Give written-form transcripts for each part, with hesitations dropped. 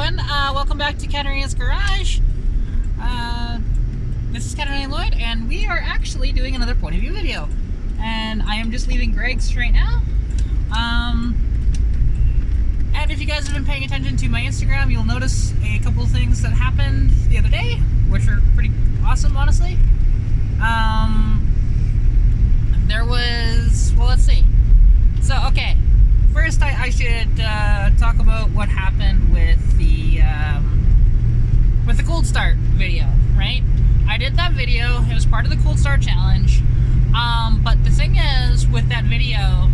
everyone. Welcome back to Katarina's Garage. This is Katarina Lloyd, and we are actually doing another point of view video. And I am just leaving Greg's right now. And if you guys have been paying attention to my Instagram, you'll notice a couple of things that happened the other day, which are pretty awesome, honestly. There was, well, let's see. So, okay. First, I should talk about what happened with the cold start video, right? I did that video. It was part of the cold start challenge. But the thing is, with that video,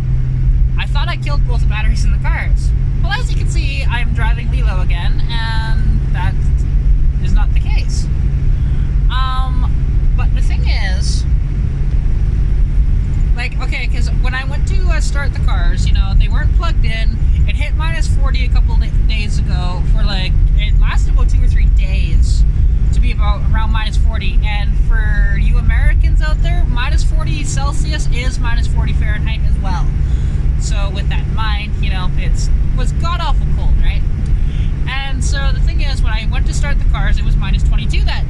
I thought I killed both the batteries in the cars. Well, as you can see, I'm driving Lilo again, and that is not the case. But the thing is, like, okay, because when I went to start the cars, you know, they weren't plugged in. It hit minus 40 a couple days ago for, like, it lasted about 2 or 3 days to be about around minus 40. And for you Americans out there, minus 40 Celsius is minus 40 Fahrenheit as well. So with that in mind, you know, it was god-awful cold, right? And so the thing is, when I went to start the cars, it was minus 22 that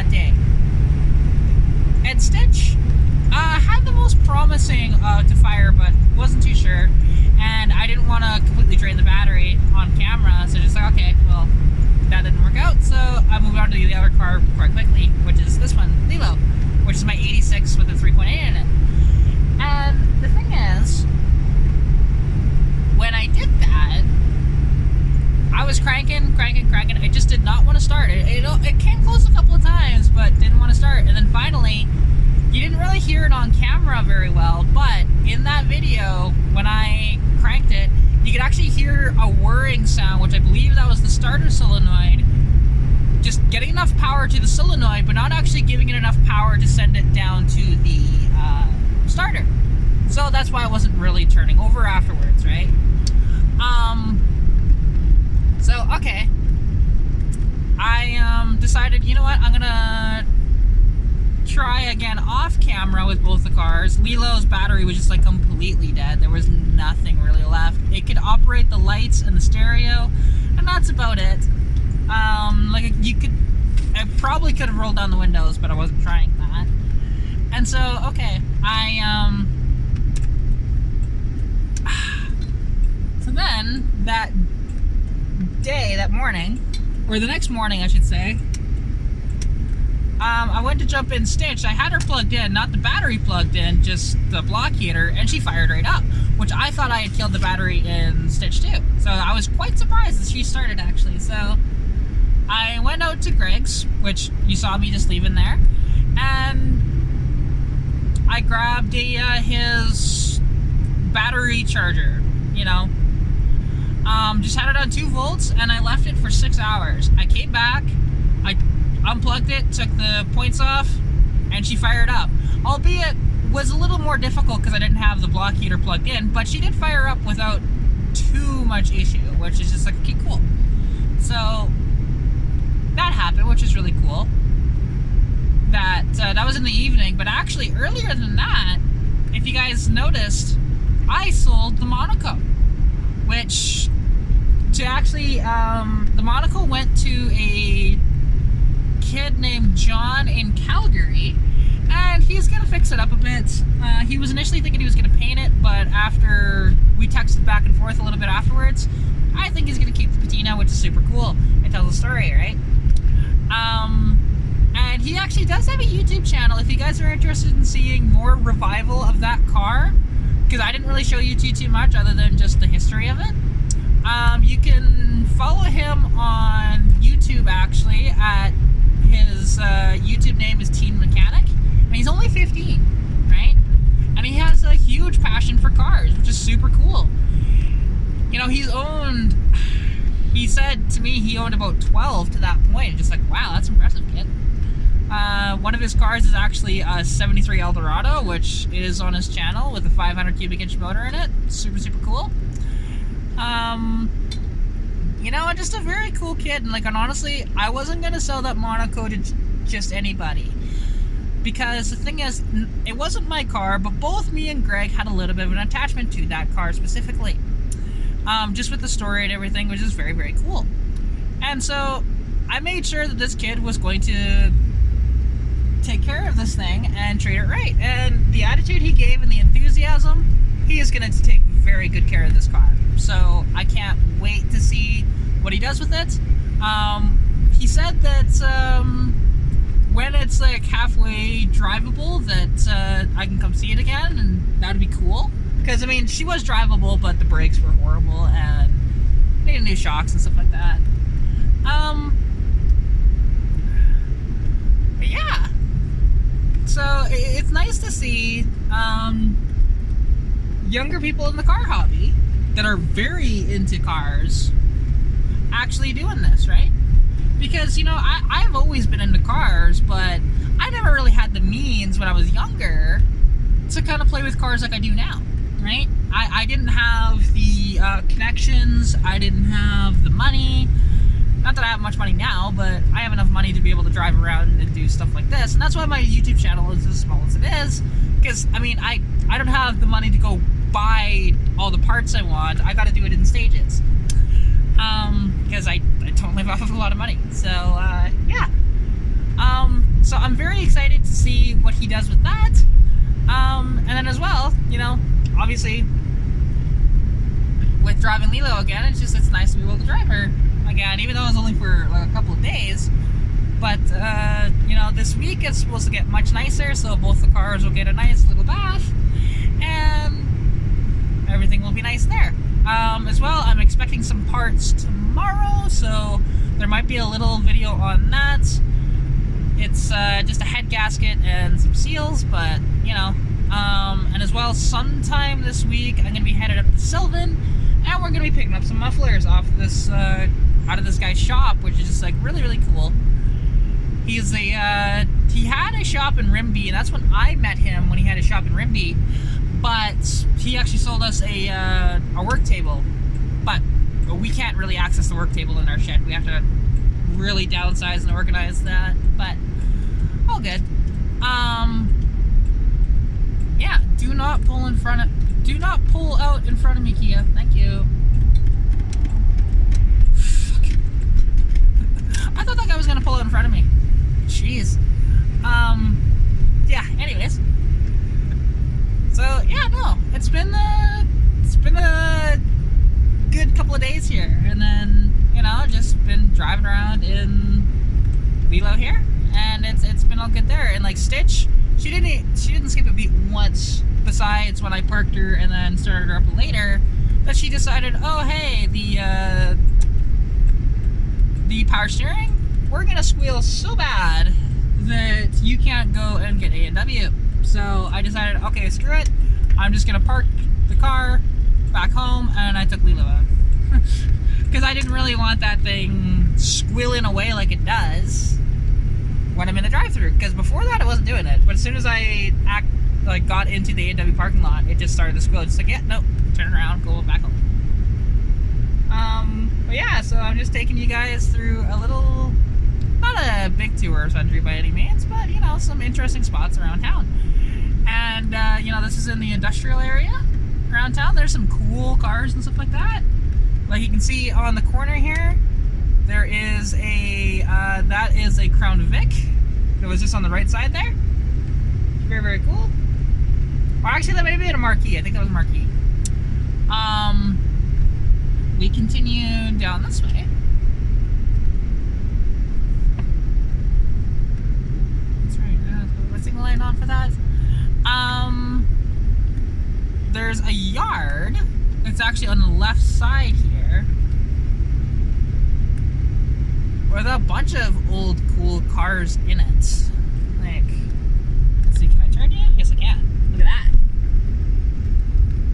day. And Stitch had the most promising to fire, but wasn't too sure. And I didn't want to completely drain the battery on camera, so just like, okay, well, that didn't work out. So I moved on to the other car quite quickly, which is this one, Lilo, which is my 86 with a 3.8 in it. And the thing is, when I did that, I was cranking. I just did not want to start it. It came close a couple of times, but didn't want to start. And then finally, you didn't really hear it on camera very well, but in that video, when I cranked it, you could actually hear a whirring sound, which I believe that was the starter solenoid, just getting enough power to the solenoid, but not actually giving it enough power to send it down to the starter. So that's why it wasn't really turning over afterwards, right? So, okay. I decided, you know what, I'm gonna try again off camera with both the cars. Lilo's battery was just like completely dead. There was nothing really left. It could operate the lights and the stereo, and that's about it. Like, I probably could have rolled down the windows, but I wasn't trying that. And so, okay, so then, that day, that morning, or the next morning I should say, I went to jump in Stitch. I had her plugged in, not the battery plugged in, just the block heater, and she fired right up, which I thought I had killed the battery in Stitch too. So I was quite surprised that she started, actually. So I went out to Greg's, which you saw me just leaving there, and I grabbed his battery charger, you know. Just had it on 2 volts, and I left it for 6 hours. I came back, I unplugged it, took the points off, and she fired up. Albeit, was a little more difficult because I didn't have the block heater plugged in, but she did fire up without too much issue, which is just like, okay, cool. So, that happened, which is really cool. That was in the evening, but actually earlier than that, if you guys noticed, I sold the Monaco, which, to actually, the Monaco went to a kid named John in Calgary, and he's gonna fix it up a bit. He was initially thinking he was gonna paint it, but after we texted back and forth a little bit afterwards, I think he's gonna keep the patina, which is super cool. It tells a story, right? And he actually does have a YouTube channel if you guys are interested in seeing more revival of that car, because I didn't really show you too much other than just the history of it. You can follow him on YouTube, actually, at his YouTube name is Teen Mechanic, and he's only 15, right? And he has a huge passion for cars, which is super cool. You know, he said to me he owned about 12 to that point. Just like, wow, that's impressive, kid. One of his cars is actually a 73 Eldorado, which is on his channel with a 500 cubic inch motor in it. Super, super cool. You know, just a very cool kid. And, like, and honestly, I wasn't going to sell that Monaco to just anybody. Because the thing is, it wasn't my car, but both me and Greg had a little bit of an attachment to that car specifically. Just with the story and everything, which is very, very cool. And so I made sure that this kid was going to take care of this thing and treat it right. And the attitude he gave and the enthusiasm, he is going to take very good care of this car. So I can't wait to see what he does with it. He said that when it's like halfway drivable that I can come see it again, and that would be cool. Because I mean, she was drivable, but the brakes were horrible and needed new shocks and stuff like that. But yeah, so it's nice to see younger people in the car hobby that are very into cars actually doing this, right? Because, you know, I've always been into cars, but I never really had the means when I was younger to kind of play with cars like I do now, right? I didn't have the connections, I didn't have the money. Not that I have much money now, but I have enough money to be able to drive around and do stuff like this. And that's why my YouTube channel is as small as it is. Because, I mean, I don't have the money to go buy all the parts I want. I got to do it in stages. Because I don't live off of a lot of money. So, yeah. So I'm very excited to see what he does with that. And then as well, you know, obviously, with driving Lilo again, it's nice to be able to drive her again, even though it's only for like a couple of days. But, you know, this week it's supposed to get much nicer, so both the cars will get a nice little bath, and everything will be nice there. As well, I'm expecting some parts tomorrow, so there might be a little video on that. It's just a head gasket and some seals, but, you know, and as well, sometime this week, I'm going to be headed up to Sylvan, and we're going to be picking up some mufflers off this, out of this guy's shop, which is just, like, really, really cool. He's he had a shop in Rimby, and that's when I met him, when he had a shop in Rimby, but he actually sold us a work table, but we can't really access the work table in our shed. We have to really downsize and organize that, but all good. Yeah, do not pull out in front of me, Kia. Thank you. Fuck. I thought that guy was gonna pull out in front of me. Jeez. Yeah, anyways. So, yeah, no, it's been a good couple of days here, and then, you know, just been driving around in Lilo here, and it's been all good there. And like Stitch, she didn't skip a beat once, besides when I parked her and then started her up later, that she decided, oh hey, the power steering, we're gonna squeal so bad that you can't go and get A&W. So I decided, okay, screw it, I'm just gonna park the car back home, and I took Lilo out. Because I didn't really want that thing squealing away like it does when I'm in the drive-thru. Because before that, it wasn't doing it. But as soon as I got into the A&W parking lot, it just started to squeal. Just like, yeah, nope, turn around, go back home. But yeah, so I'm just taking you guys through a little, not a big tour of Sundry by any means, but, you know, some interesting spots around town. And, you know, this is in the industrial area around town. There's some cool cars and stuff like that. Like you can see on the corner here, there is a, that is a Crown Vic. That was just on the right side there. Very, very cool. Or actually, that may have been a Marquis. I think that was a Marquis. We continue down this way. That's right. Put my signal light on for that. There's a yard. It's actually on the left side here, with a bunch of old cool cars in it. Like, let's see, can I turn you? Yes, I can. Look at that.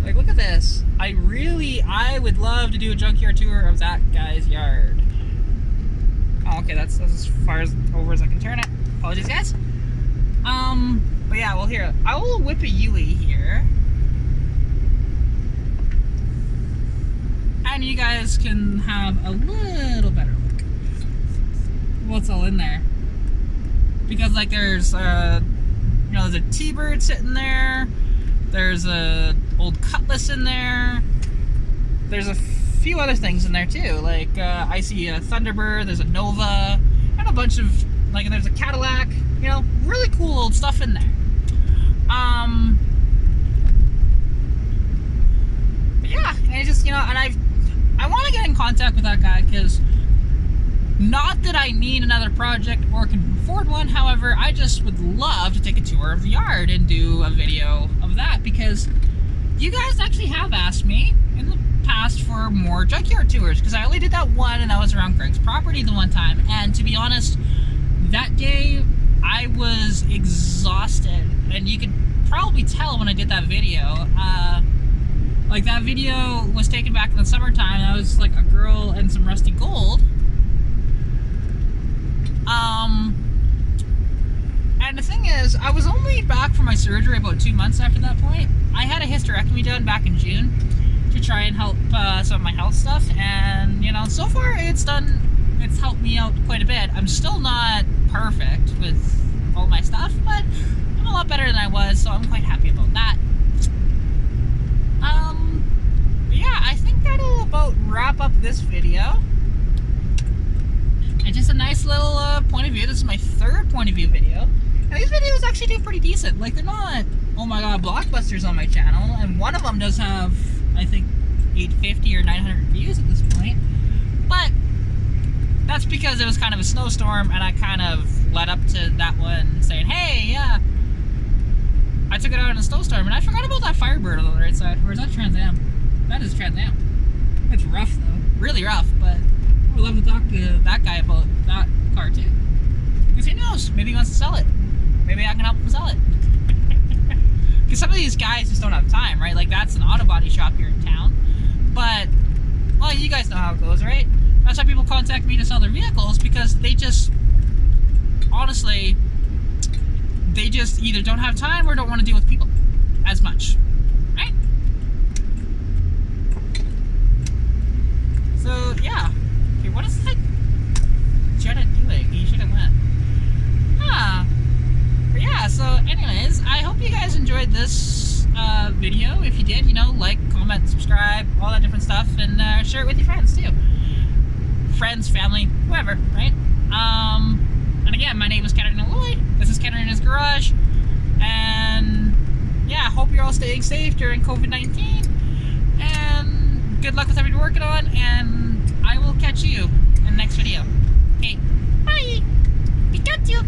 Like, look at this. I would love to do a junkyard tour of that guy's yard. Oh, okay, that's as far over as I can turn it. Apologies, guys. But yeah, well, here, I will whip a Yui here. And you guys can have a little better look what's all in there. Because, like, there's, you know, there's a T-Bird sitting there. There's a old Cutlass in there. There's a few other things in there too. Like I see a Thunderbird, there's a Nova, and a bunch of like, there's a Cadillac. You know, really cool old stuff in there. But yeah, and I just, you know, and I want to get in contact with that guy, because not that I need another project or can afford one, however, I just would love to take a tour of the yard and do a video of that, because you guys actually have asked me in the past for more junkyard tours, because I only did that one, and that was around Greg's property the one time, and to be honest, that day I was exhausted, and you could probably tell when I did that video. Like, that video was taken back in the summertime, and I was like a girl and some rusty gold. And the thing is, I was only back from my surgery about 2 months after that point. I had a hysterectomy done back in June to try and help some of my health stuff, and, you know, so far it's helped me out quite a bit. I'm still not perfect with all my stuff, but I'm a lot better than I was, so I'm quite happy about that. But yeah, I think that'll about wrap up this video. And just a nice little point of view. This is my third point of view video. And these videos actually do pretty decent. Like, they're not, oh my god, blockbusters on my channel. And one of them does have, I think, 850 or 900 views at this point. But that's because it was kind of a snowstorm, and I kind of led up to that one saying, hey, yeah, I took it out in a snowstorm, and I forgot about that Firebird on the right side. Or is that Trans Am? That is Trans Am. It's rough, though. Really rough, but I would love to talk to that guy about that car, too. Because who knows? Maybe he wants to sell it. Maybe I can help him sell it. Because some of these guys just don't have time, right? Like, that's an auto body shop here in town. But, well, you guys know how it goes, right? That's why people contact me to sell their vehicles, because they just, honestly, they just either don't have time or don't want to deal with people as much, right? So, yeah. Okay, what is that Jetta doing? He should have went. But yeah, so anyways, I hope you guys enjoyed this video. If you did, you know, like, comment, subscribe, all that different stuff, and share it with your friends, too. Friends, family, whoever, right? And again, my name is Katarina Lloyd. This is Katarina's Garage. And yeah, hope you're all staying safe during COVID-19. And good luck with everything you're working on. And I will catch you in the next video. Okay, bye. Pikachu.